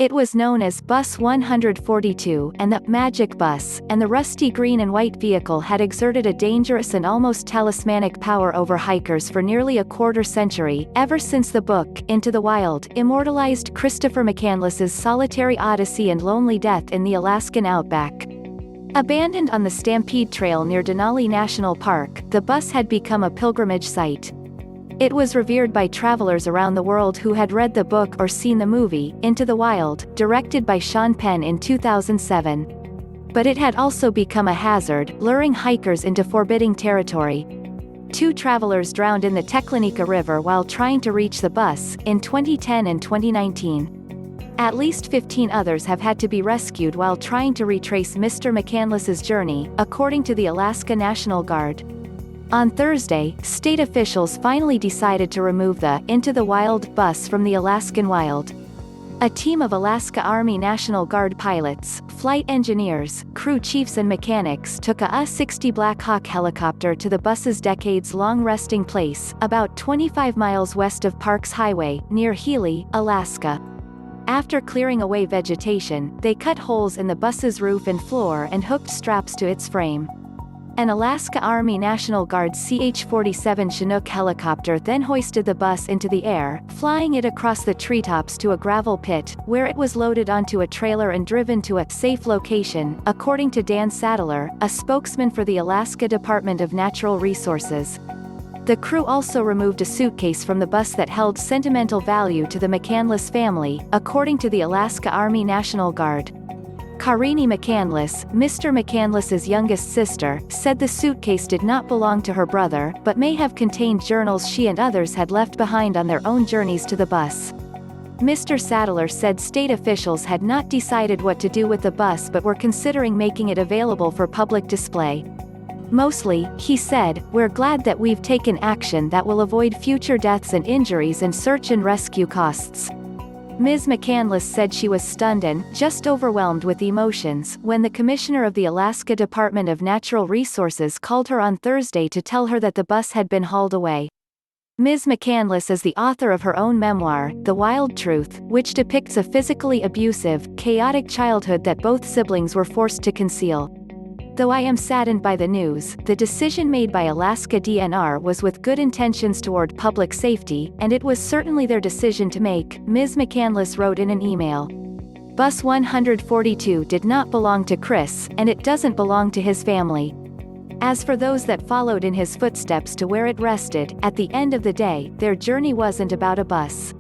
It was known as Bus 142 and the Magic Bus, and the rusty green and white vehicle had exerted a dangerous and almost talismanic power over hikers for nearly a quarter century, ever since the book, Into the Wild, immortalized Christopher McCandless's solitary odyssey and lonely death in the Alaskan outback. Abandoned on the Stampede Trail near Denali National Park, the bus had become a pilgrimage site. It was revered by travelers around the world who had read the book or seen the movie, Into the Wild, directed by Sean Penn in 2007. But it had also become a hazard, luring hikers into forbidding territory. 2 travelers drowned in the Teklenika River while trying to reach the bus, in 2010 and 2019. At least 15 others have had to be rescued while trying to retrace Mr. McCandless's journey, according to the Alaska National Guard. On Thursday, state officials finally decided to remove the Into the Wild bus from the Alaskan wild. A team of Alaska Army National Guard pilots, flight engineers, crew chiefs and mechanics took a U-60 Black Hawk helicopter to the bus's decades-long resting place, about 25 miles west of Parks Highway, near Healy, Alaska. After clearing away vegetation, they cut holes in the bus's roof and floor and hooked straps to its frame. An Alaska Army National Guard CH-47 Chinook helicopter then hoisted the bus into the air, flying it across the treetops to a gravel pit, where it was loaded onto a trailer and driven to a safe location, according to Dan Sadler, a spokesman for the Alaska Department of Natural Resources. The crew also removed a suitcase from the bus that held sentimental value to the McCandless family, according to the Alaska Army National Guard. Karini McCandless, Mr. McCandless's youngest sister, said the suitcase did not belong to her brother, but may have contained journals she and others had left behind on their own journeys to the bus. Mr. Sadler said state officials had not decided what to do with the bus but were considering making it available for public display. Mostly, he said, we're glad that we've taken action that will avoid future deaths and injuries and search and rescue costs. Ms. McCandless said she was stunned and just overwhelmed with emotions when the commissioner of the Alaska Department of Natural Resources called her on Thursday to tell her that the bus had been hauled away. Ms. McCandless is the author of her own memoir, The Wild Truth, which depicts a physically abusive, chaotic childhood that both siblings were forced to conceal. Though I am saddened by the news, the decision made by Alaska DNR was with good intentions toward public safety, and it was certainly their decision to make, Ms. McCandless wrote in an email. Bus 142 did not belong to Chris, and it doesn't belong to his family. As for those that followed in his footsteps to where it rested, at the end of the day, their journey wasn't about a bus.